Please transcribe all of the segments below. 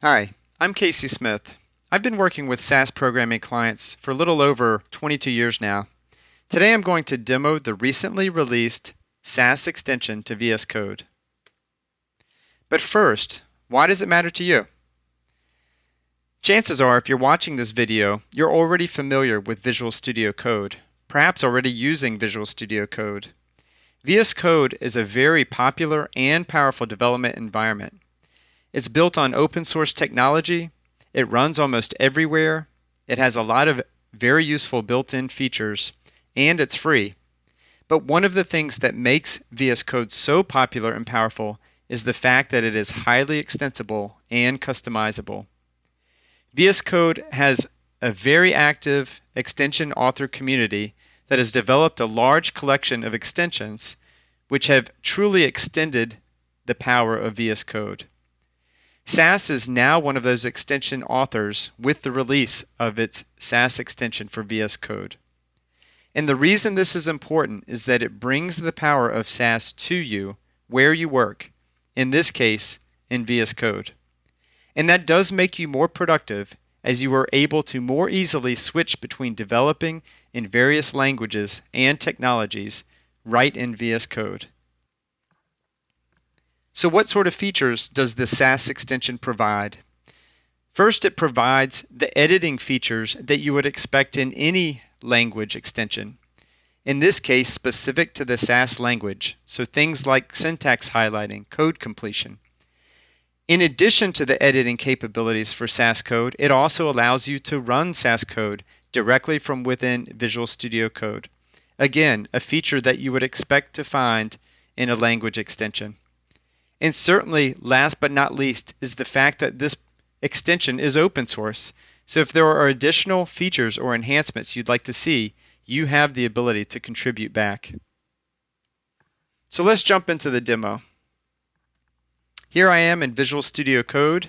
Hi, I'm Casey Smith. I've been working with SAS programming clients for a little over 22 years now. Today I'm going to demo the recently released SAS extension to VS Code. But first, why does it matter to you? Chances are if you're watching this video, you're already familiar with Visual Studio Code, perhaps already using Visual Studio Code. VS Code is a very popular and powerful development environment. It's built on open source technology. It runs almost everywhere. It has a lot of very useful built-in features, and it's free. But one of the things that makes VS Code so popular and powerful is the fact that it is highly extensible and customizable. VS Code has a very active extension author community that has developed a large collection of extensions which have truly extended the power of VS Code. SAS is now one of those extension authors with the release of its SAS extension for VS Code. And the reason this is important is that it brings the power of SAS to you where you work, in this case, in VS Code. And that does make you more productive as you are able to more easily switch between developing in various languages and technologies right in VS Code. So what sort of features does the SAS extension provide? First, it provides the editing features that you would expect in any language extension. In this case, specific to the SAS language, so things like syntax highlighting, code completion. In addition to the editing capabilities for SAS code, it also allows you to run SAS code directly from within Visual Studio Code. Again, a feature that you would expect to find in a language extension. And certainly, last but not least, is the fact that this extension is open source. So if there are additional features or enhancements you'd like to see, you have the ability to contribute back. So let's jump into the demo. Here I am in Visual Studio Code.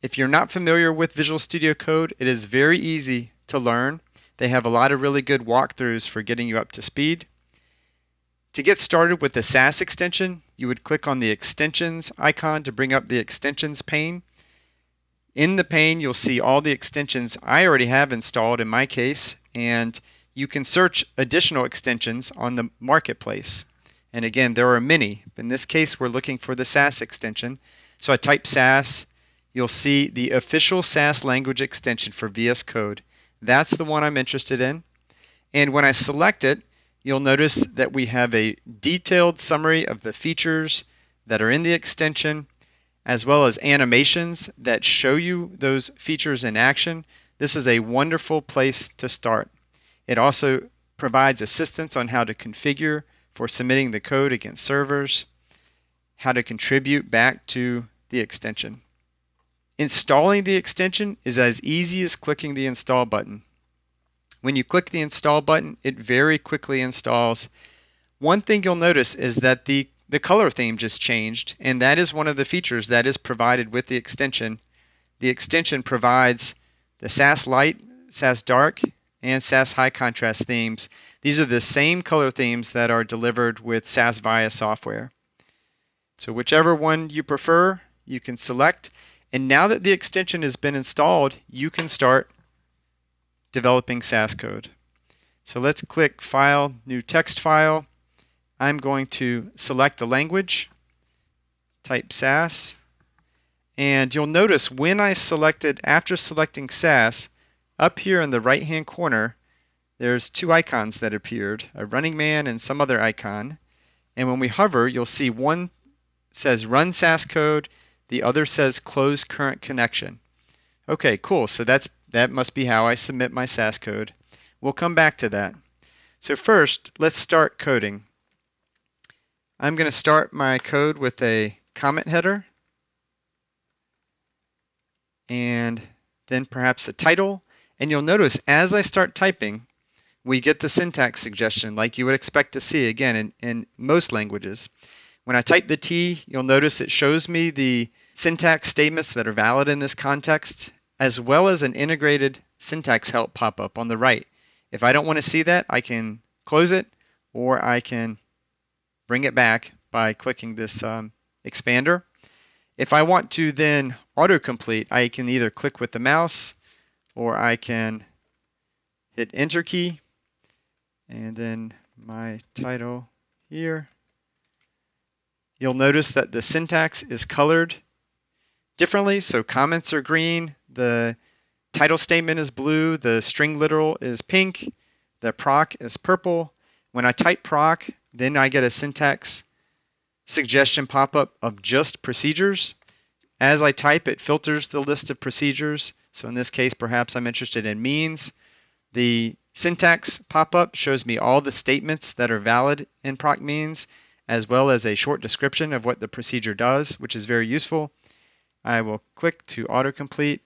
If you're not familiar with Visual Studio Code, it is very easy to learn. They have a lot of really good walkthroughs for getting you up to speed. To get started with the SAS extension, you would click on the extensions icon to bring up the extensions pane. In the pane, you'll see all the extensions I already have installed in my case, and you can search additional extensions on the marketplace. And again, there are many. In this case, we're looking for the SAS extension. So I type SAS. You'll see the official SAS language extension for VS Code. That's the one I'm interested in. And when I select it, you'll notice that we have a detailed summary of the features that are in the extension, as well as animations that show you those features in action. This is a wonderful place to start. It also provides assistance on how to configure for submitting the code against servers, how to contribute back to the extension. Installing the extension is as easy as clicking the install button. When you click the install button, it very quickly installs. One thing you'll notice is that the color theme just changed, and that is one of the features that is provided with the extension. The extension provides the SAS Light, SAS Dark, and SAS High Contrast themes. These are the same color themes that are delivered with SAS Viya software. So whichever one you prefer, you can select. And now that the extension has been installed, you can start developing SAS code. So let's click File, New Text File. I'm going to select the language, type SAS, and you'll notice when I selected, after selecting SAS, up here in the right-hand corner, there's two icons that appeared, a running man and some other icon. And when we hover, you'll see one says Run SAS Code, the other says Close Current Connection. Okay, cool. So that must be how I submit my SAS code. We'll come back to that. So first, let's start coding. I'm going to start my code with a comment header and then perhaps a title. And you'll notice as I start typing, we get the syntax suggestion like you would expect to see again in most languages. When I type the T, you'll notice it shows me the syntax statements that are valid in this context, as well as an integrated syntax help pop-up on the right. If I don't want to see that, I can close it, or I can bring it back by clicking this expander. If I want to then autocomplete, I can either click with the mouse or I can hit Enter key and then my title here. You'll notice that the syntax is colored differently. So comments are green, the title statement is blue, the string literal is pink, the proc is purple. When I type proc, then I get a syntax suggestion pop-up of just procedures. As I type, it filters the list of procedures. So in this case, perhaps I'm interested in means. The syntax pop-up shows me all the statements that are valid in proc means, as well as a short description of what the procedure does, which is very useful. I will click to autocomplete.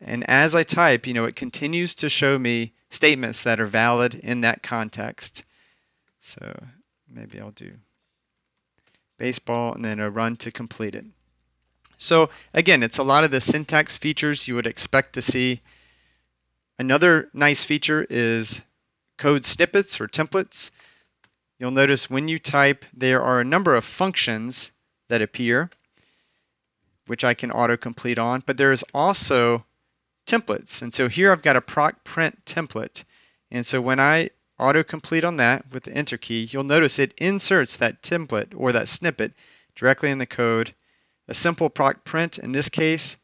And as I type, it continues to show me statements that are valid in that context. So maybe I'll do baseball and then a run to complete it. So again, it's a lot of the syntax features you would expect to see. Another nice feature is code snippets or templates. You'll notice when you type, there are a number of functions that appear, which I can autocomplete on, but there is also templates. And so here I've got a proc print template. And so when I autocomplete on that with the Enter key, you'll notice it inserts that template or that snippet directly in the code. A simple proc print in this case,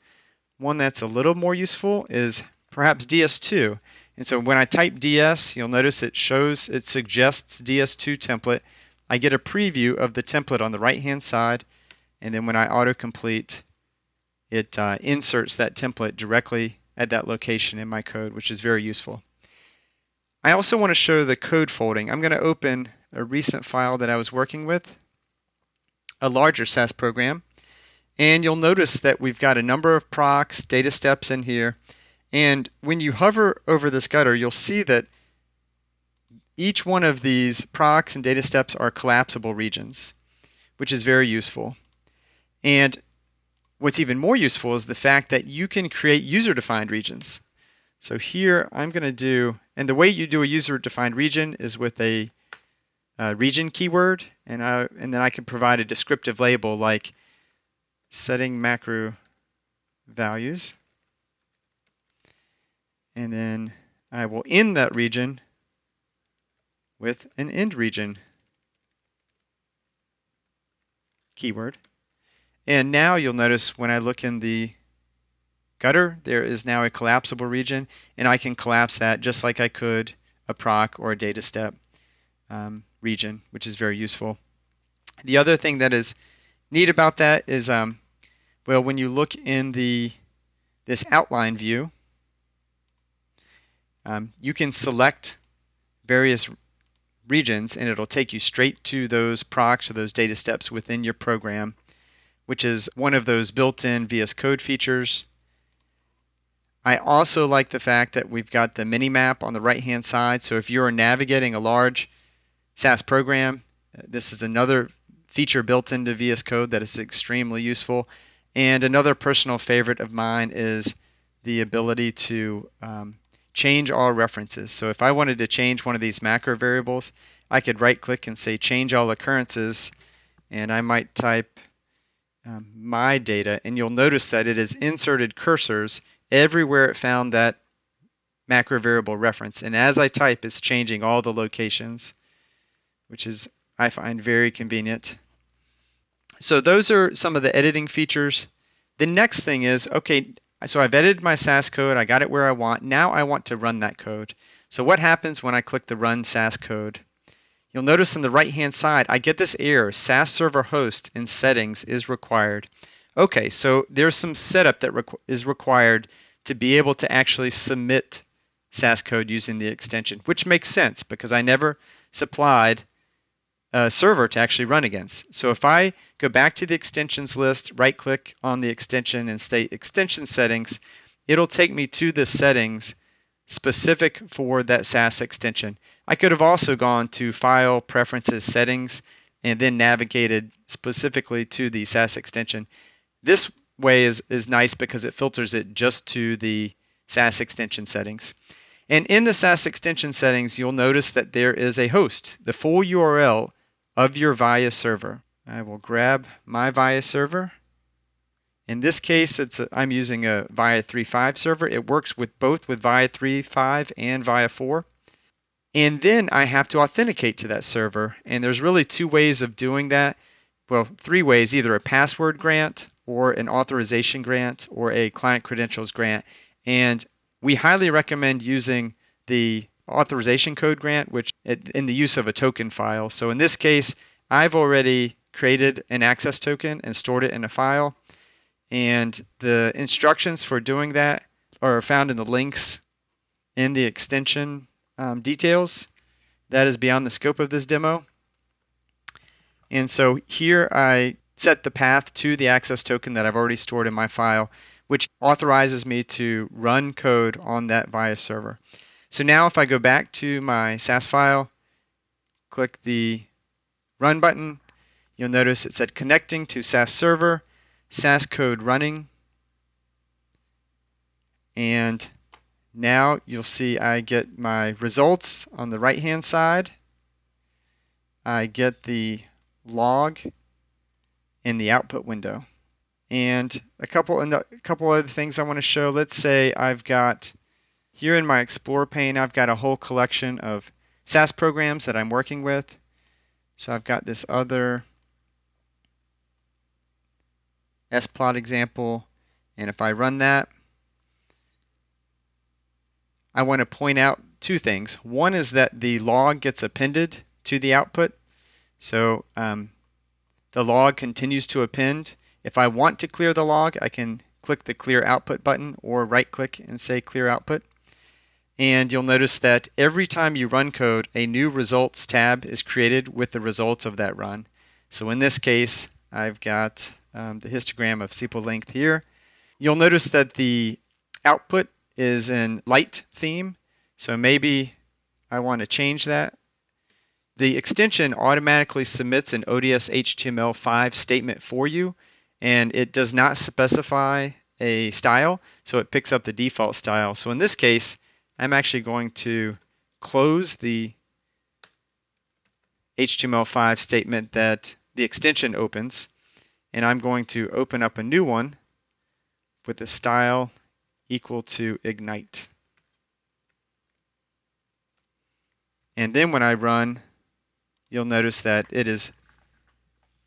one that's a little more useful is perhaps DS2. And so when I type DS, you'll notice it suggests DS2 template. I get a preview of the template on the right-hand side, and then when I autocomplete, it inserts that template directly at that location in my code, which is very useful. I also want to show the code folding. I'm going to open a recent file that I was working with, a larger SAS program, and you'll notice that we've got a number of procs, data steps in here, and when you hover over this gutter, you'll see that each one of these procs and data steps are collapsible regions, which is very useful. And what's even more useful is the fact that you can create user-defined regions. So here I'm going to do, and the way you do a user-defined region is with a region keyword, and then I can provide a descriptive label like setting macro values. And then I will end that region with an end region keyword. And now you'll notice when I look in the gutter, there is now a collapsible region, and I can collapse that just like I could a proc or a data step region, which is very useful. The other thing that is neat about that is, well, when you look in this outline view, you can select various regions, and it'll take you straight to those procs or those data steps within your program, which is one of those built-in VS Code features. I also like the fact that we've got the mini map on the right-hand side. So if you're navigating a large SAS program, this is another feature built into VS Code that is extremely useful. And another personal favorite of mine is the ability to change all references. So if I wanted to change one of these macro variables, I could right-click and say change all occurrences, and I might type my data, and you'll notice that it has inserted cursors everywhere it found that macro variable reference. And as I type, it's changing all the locations, which is, I find, very convenient. So those are some of the editing features. The next thing is, okay, so I've edited my SAS code, I got it where I want. Now I want to run that code. So what happens when I click the Run SAS Code? You'll notice on the right-hand side, I get this error, SAS server host in settings is required. Okay, so there's some setup that is required to be able to actually submit SAS code using the extension, which makes sense because I never supplied a server to actually run against. So if I go back to the extensions list, right-click on the extension and say extension settings, it'll take me to the settings specific for that SAS extension. I could have also gone to File, Preferences, Settings, and then navigated specifically to the SAS extension. This way is nice because it filters it just to the SAS extension settings. And in the SAS extension settings, you'll notice that there is a host, the full URL of your VIA server. I will grab my VIA server, In this case, I'm using a VIA 3.5 server. It works with both with VIA 3.5 and VIA 4. And then I have to authenticate to that server. And there's really two ways of doing that. Well, three ways, either a password grant or an authorization grant or a client credentials grant. And we highly recommend using the authorization code grant, which in the use of a token file. So in this case, I've already created an access token and stored it in a file. And the instructions for doing that are found in the links in the extension details. That is beyond the scope of this demo. And so here I set the path to the access token that I've already stored in my file, which authorizes me to run code on that VIA server. So now if I go back to my SAS file, click the run button, you'll notice it said connecting to SAS server, SAS code running, and now you'll see I get my results on the right hand side. I get the log in the output window. And a couple other things I want to show. Let's say I've got here in my Explorer pane, I've got a whole collection of SAS programs that I'm working with. So I've got this other splot example, and if I run that, I want to point out two things. One is that the log gets appended to the output. So the log continues to append. If I want to clear the log, I can click the Clear Output button or right-click and say Clear Output. And you'll notice that every time you run code, a new Results tab is created with the results of that run. So in this case, I've got the histogram of sepal length here. You'll notice that the output is in light theme. So maybe I want to change that. The extension automatically submits an ODS HTML5 statement for you, and it does not specify a style, so it picks up the default style. So in this case, I'm actually going to close the HTML5 statement that the extension opens, and I'm going to open up a new one with the style equal to ignite. And then when I run, you'll notice that it is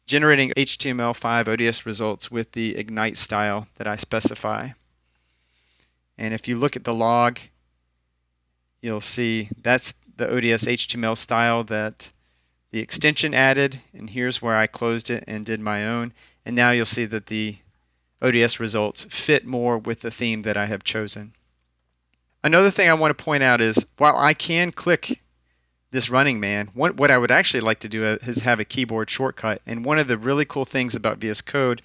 generating HTML5 ODS results with the ignite style that I specify. And if you look at the log, you'll see that's the ODS HTML style that the extension added, and here's where I closed it and did my own. And now you'll see that the ODS results fit more with the theme that I have chosen. Another thing I want to point out is while I can click this running man, what I would actually like to do is have a keyboard shortcut. And one of the really cool things about VS Code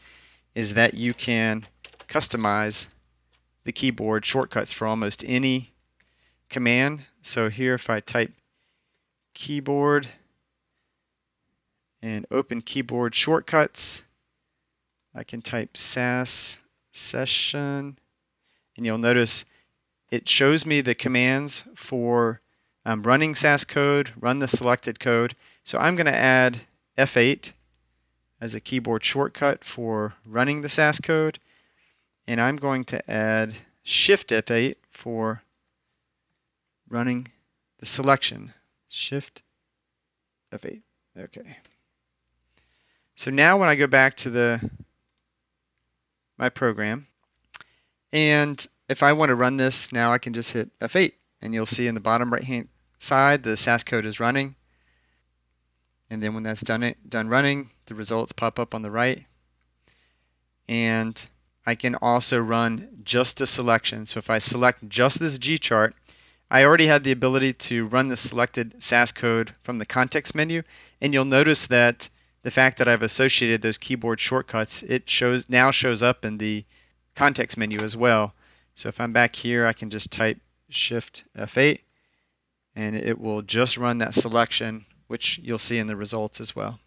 is that you can customize the keyboard shortcuts for almost any command. So here if I type keyboard and open keyboard shortcuts, I can type SAS session, and you'll notice it shows me the commands for running SAS code, run the selected code. So I'm going to add F8 as a keyboard shortcut for running the SAS code, and I'm going to add Shift F8 for running the selection. Shift F8. Okay. So now when I go back to my program, and if I want to run this now, I can just hit F8, and you'll see in the bottom right hand side the SAS code is running. And then when that's done running, the results pop up on the right. And I can also run just a selection. So if I select just this G chart, I already had the ability to run the selected SAS code from the context menu. And you'll notice that the fact that I've associated those keyboard shortcuts, it now shows up in the context menu as well. So if I'm back here, I can just type Shift F8, and it will just run that selection, which you'll see in the results as well.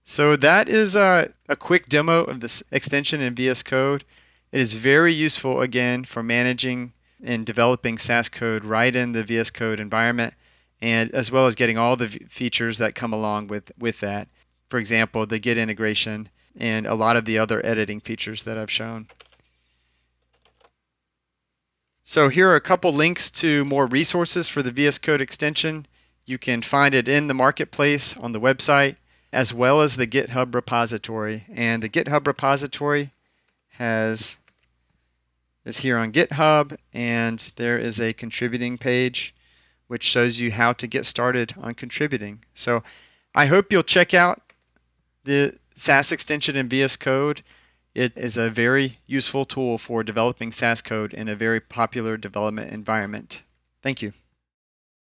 So that is a quick demo of this extension in VS Code. It is very useful, again, for managing and developing SAS code right in the VS Code environment, and as well as getting all the features that come along with that. for example, the Git integration and a lot of the other editing features that I've shown. So here are a couple links to more resources for the VS Code extension. You can find it in the marketplace on the website, as well as the GitHub repository. And the GitHub repository is here on GitHub, and there is a contributing page which shows you how to get started on contributing. So I hope you'll check out the SAS extension in VS Code. It is a very useful tool for developing SAS code in a very popular development environment. Thank you.